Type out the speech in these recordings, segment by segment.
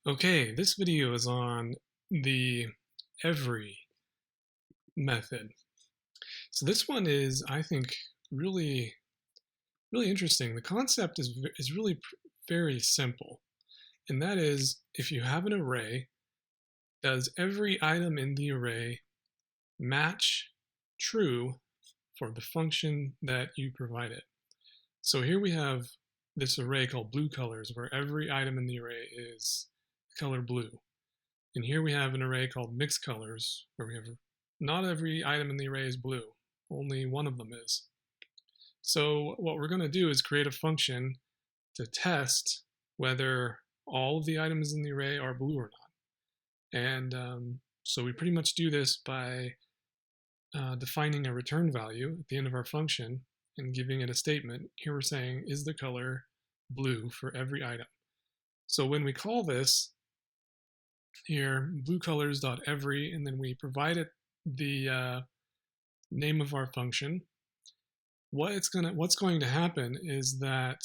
Okay, this video is on the every method. So this one is, I think, really interesting. The concept is really very simple, and that is if you have an array, does every item in the array match true for the function that you provided? So here we have this array called blue colors, where every item in the array is color blue. And here we have an array called mixed colors, where we have not every item in the array is blue, only one of them is. So what we're going to do is create a function to test whether all of the items in the array are blue or not. And so we pretty much do this by defining a return value at the end of our function and giving it a statement. Here we're saying, is the color blue for every item? So when we call this here, bluecolors.every, and then we provide it the name of our function, what's going to happen is that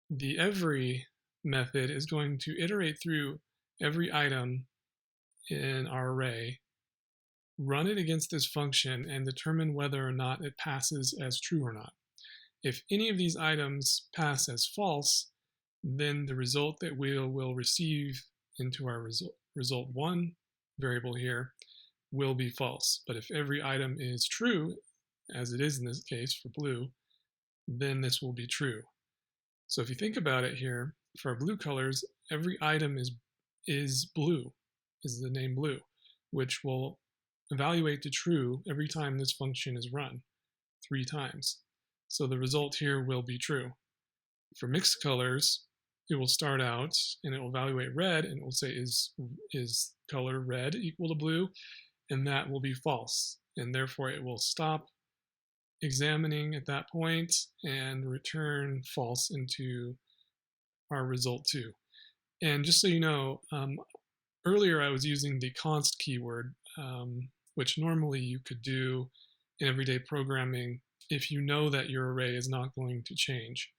the every method is going to iterate through every item in our array, run it against this function, and determine whether or not it passes as true or not. If any of these items pass as false, then the result that we will receive into our result1 variable here will be false. But if every item is true, as it is in this case for blue, then this will be true. So if you think about it here, for our blue colors, every item is blue, is the name blue, which will evaluate to true every time this function is run, 3 times. So the result here will be true. For mixed colors, it will start out and it will evaluate red, and it will say, is color red equal to blue? And that will be false. And therefore it will stop examining at that point and return false into our result 2. And just so you know, earlier I was using the const keyword, which normally you could do in everyday programming if you know that your array is not going to change.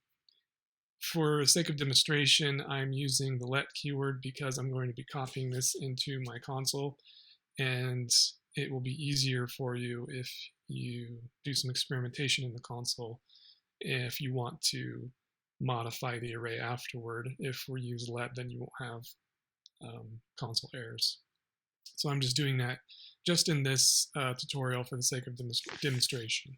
For the sake of demonstration, I'm using the let keyword because I'm going to be copying this into my console, and it will be easier for you if you do some experimentation in the console if you want to modify the array afterward. If we use let, then you won't have console errors. So I'm just doing that just in this tutorial for the sake of demonstration.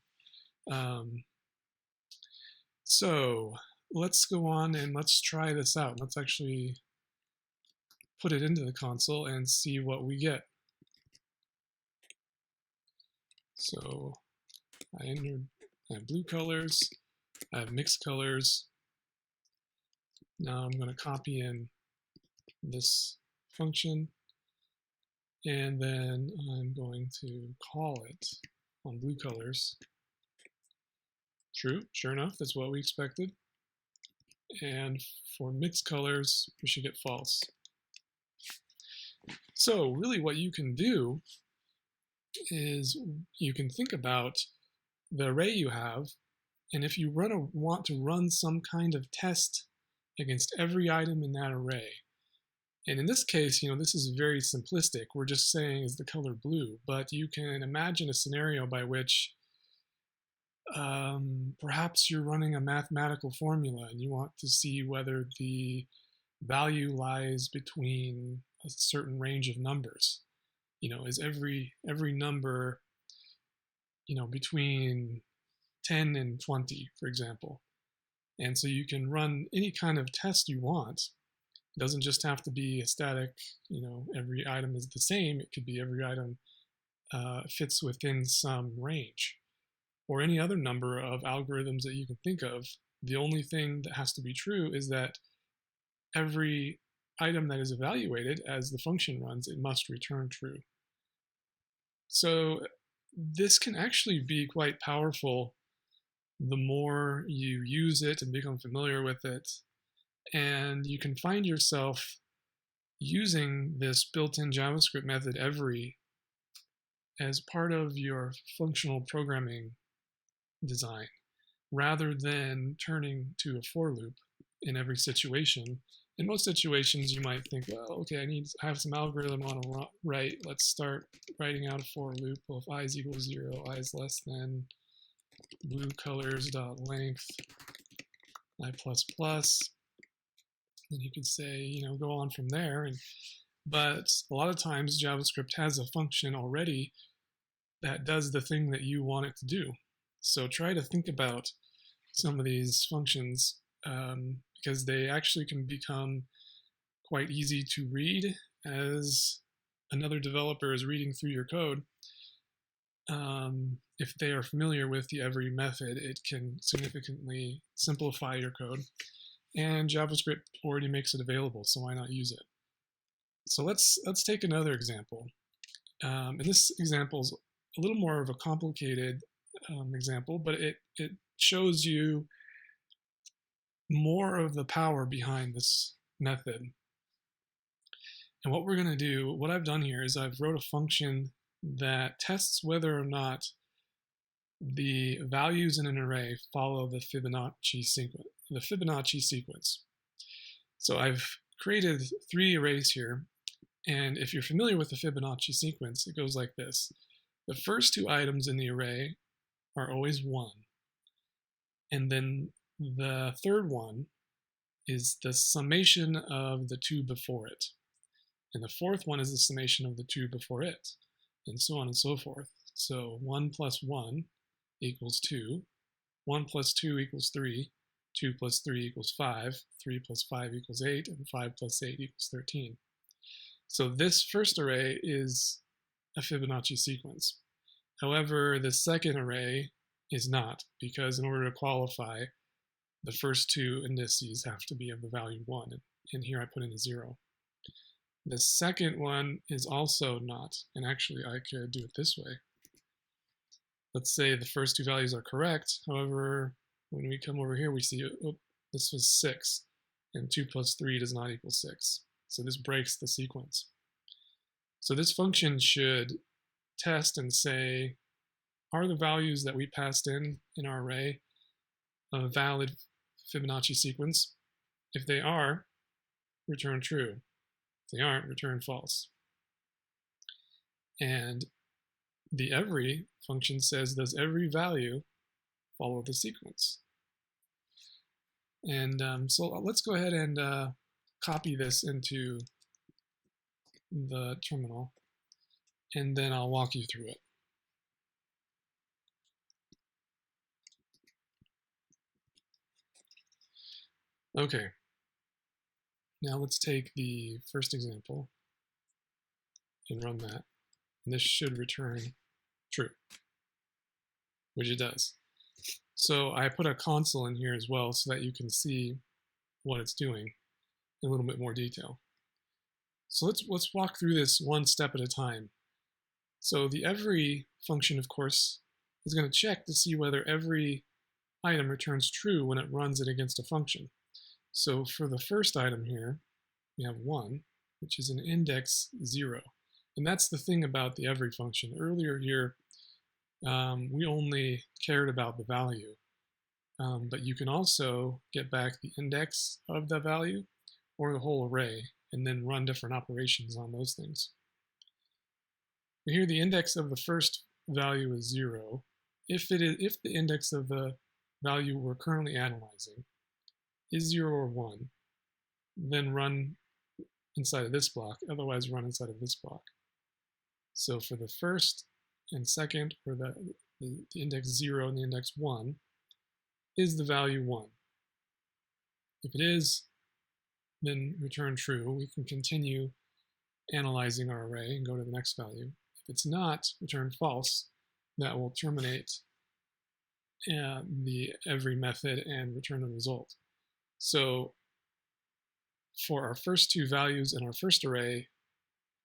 So let's go on and let's try this out. Let's actually put it into the console and see what we get. So I have blue colors, I have mixed colors. Now I'm going to copy in this function, and then I'm going to call it on blue colors. True, sure enough, that's what we expected. And for mixed colors, we should get false. So really what you can do is you can think about the array you have, and if you want to run some kind of test against every item in that array. And in this case, this is very simplistic. We're just saying is the color blue, but you can imagine a scenario by which perhaps you're running a mathematical formula and you want to see whether the value lies between a certain range of numbers. Is every number, between 10 and 20, for example. And so you can run any kind of test you want. It doesn't just have to be a static, every item is the same. It could be every item fits within some range, or any other number of algorithms that you can think of. The only thing that has to be true is that every item that is evaluated as the function runs, it must return true. So this can actually be quite powerful the more you use it and become familiar with it. And you can find yourself using this built-in JavaScript method every as part of your functional programming design, rather than turning to a for loop in every situation In most situations, you might think, well, okay, I have some algorithm I want to write. Let's start writing out a for loop. Well, if I is equals 0, I is less than blue colors dot length I plus plus. Then you could say, go on from there. But a lot of times JavaScript has a function already that does the thing that you want it to do. So try to think about some of these functions because they actually can become quite easy to read as another developer is reading through your code. If they are familiar with the every method, it can significantly simplify your code. And JavaScript already makes it available, so why not use it? So let's take another example. And this example is a little more of a complicated example, but it shows you more of the power behind this method. And what we're going to do, what I've done here is I've wrote a function that tests whether or not the values in an array follow the Fibonacci sequence. So I've created 3 arrays here, and if you're familiar with the Fibonacci sequence, it goes like this. The first 2 items in the array are always 1, and then the third one is the summation of the 2 before it, and the fourth one is the summation of the 2 before it, and so on and so forth. So 1 plus 1 equals 2, 1 plus 2 equals 3, 2 plus 3 equals 5, 3 plus 5 equals 8, and 5 plus 8 equals 13. So this first array is a Fibonacci sequence. However, the second array is not, because in order to qualify, the first 2 indices have to be of the value 1, and here I put in a 0. The second one is also not, and actually I could do it this way. Let's say the first 2 values are correct. However, when we come over here, we see, oh, this was 6, and 2 plus 3 does not equal 6. So this breaks the sequence. So this function should test and say, are the values that we passed in our array a valid Fibonacci sequence? If they are, return true. If they aren't, return false. And the every function says, does every value follow the sequence? And so let's go ahead and copy this into the terminal, and then I'll walk you through it. Okay, now let's take the first example and run that. And this should return true, which it does. So I put a console in here as well so that you can see what it's doing in a little bit more detail. So let's walk through this one step at a time. So the every function, of course, is going to check to see whether every item returns true when it runs it against a function. So for the first item here, we have 1, which is an index 0. And that's the thing about the every function. Earlier here, we only cared about the value. But you can also get back the index of the value or the whole array and then run different operations on those things. Here the index of the first value is 0. If the index of the value we're currently analyzing is 0 or 1, then run inside of this block, otherwise run inside of this block. So for the first and second, or the index 0 and the index 1, is the value 1. If it is, then return true. We can continue analyzing our array and go to the next value. If it's not, return false. That will terminate the every method and return a result. So for our first 2 values in our first array,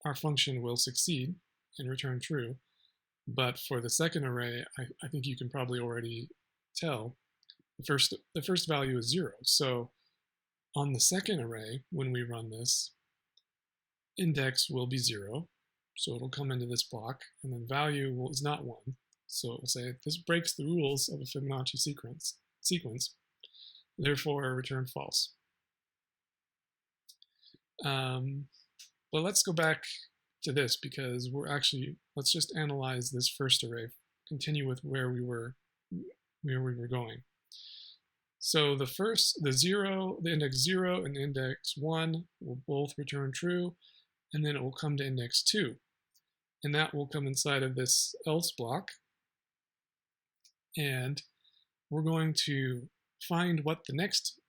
our function will succeed and return true. But for the second array, I think you can probably already tell the first value is 0. So on the second array, when we run this, index will be 0. So it'll come into this block, and then value is not 1. So it will say, this breaks the rules of a Fibonacci sequence, therefore return false. But let's go back to this because let's just analyze this first array, continue with where we were going. So the index 0 and the index 1 will both return true, and then it will come to index 2. And that will come inside of this else block. And we're going to find what the next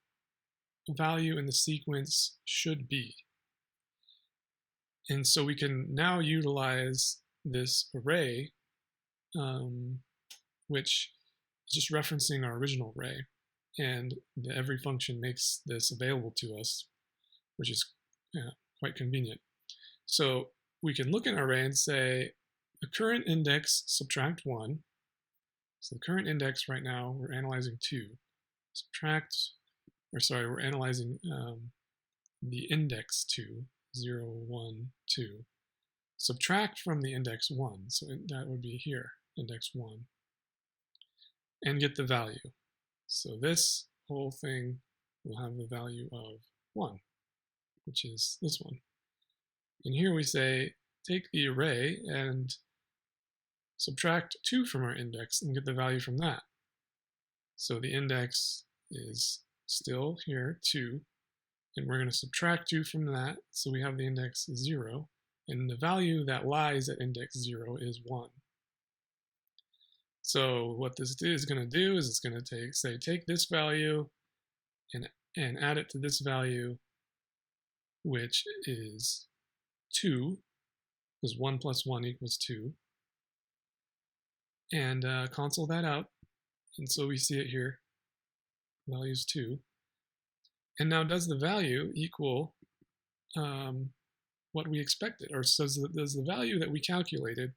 value in the sequence should be. And so we can now utilize this array, which is just referencing our original array. And the every function makes this available to us, which is quite convenient. So we can look at our array and say the current index subtract 1. So the current index right now, we're analyzing 2. We're analyzing the index 2, 0, 1, 2. Subtract from the index 1, so that would be here, index 1, and get the value. So this whole thing will have the value of 1, which is this one. And here we say, take the array and subtract 2 from our index and get the value from that. So the index is still here, 2, and we're going to subtract 2 from that, so we have the index 0, and the value that lies at index 0 is 1. So what this is going to do is it's going to take this value and add it to this value, which is 2, because 1 plus 1 equals 2, and console that out, and so we see it here, value is 2. And now does the value equal what we expected, or does the value that we calculated,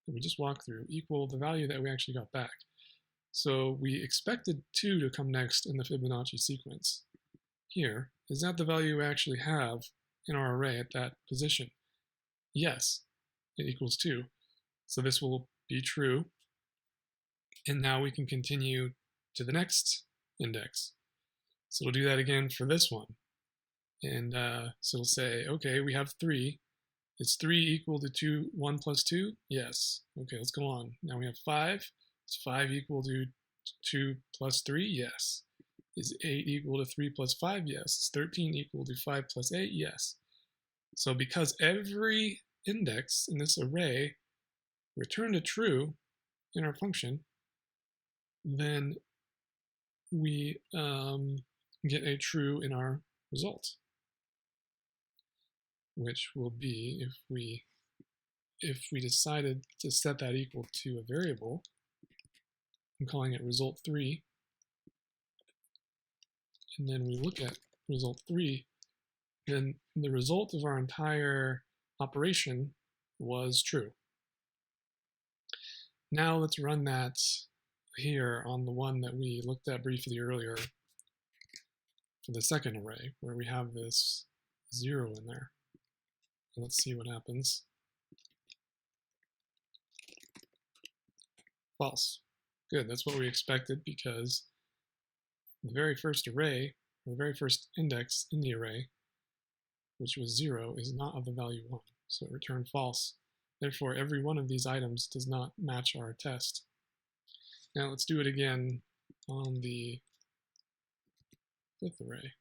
that we just walked through, equal the value that we actually got back? So we expected 2 to come next in the Fibonacci sequence. Here, is that the value we actually have in our array at that position? Yes, it equals 2. So this will be true. And now we can continue to the next index. So we'll do that again for this one. And so we'll say, okay, we have 3. Is 3 equal to 1 plus 2? Yes. Okay, let's go on. Now we have 5. Is 5 equal to 2 plus 3? Yes. Is 8 equal to 3 plus 5? Yes. Is 13 equal to 5 plus 8? Yes. So because every index in this array returned a true in our function, then we get a true in our result, which will be if we decided to set that equal to a variable, I'm calling it result 3, and then we look at result 3, then the result of our entire operation was true. Now let's run that here on the one that we looked at briefly earlier for the second array, where we have this 0 in there. And let's see what happens. False. Good, that's what we expected, because the very first array, or the very first index in the array, which was 0, is not of the value 1, so it returned false. Therefore, every one of these items does not match our test. Now let's do it again on the fifth array.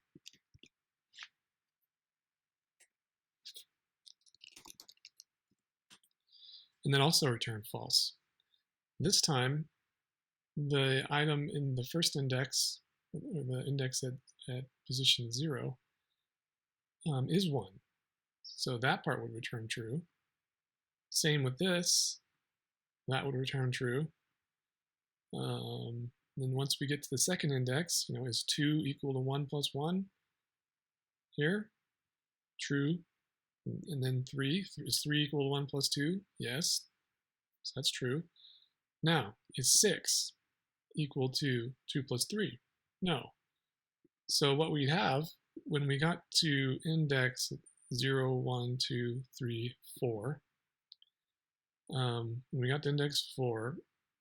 And then also return false. This time, the item in the first index, or the index at position 0, is 1. So that part would return true. Same with this, that would return true. Then once we get to the second index, is 2 equal to 1 plus 1? Here, true. And then 3, is 3 equal to 1 plus 2? Yes, so that's true. Now, is 6 equal to 2 plus 3? No. So what we have, when we got to index 0, 1, 2, 3, 4, when we got to index 4,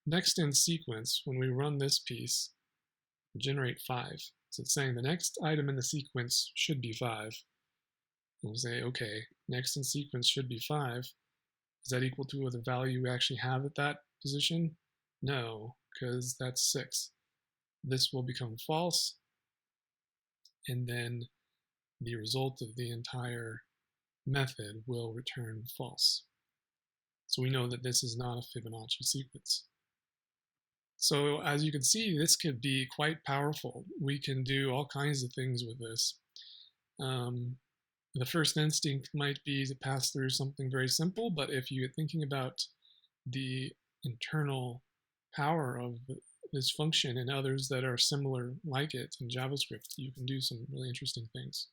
next in sequence, when we run this piece, we generate 5. So it's saying the next item in the sequence should be 5. We'll say, okay, next in sequence should be 5. Is that equal to the value we actually have at that position? No, because that's 6. This will become false, and then the result of the entire method will return false. So we know that this is not a Fibonacci sequence. So as you can see, this could be quite powerful. We can do all kinds of things with this. The first instinct might be to pass through something very simple, but if you're thinking about the internal power of this function and others that are similar like it in JavaScript, you can do some really interesting things.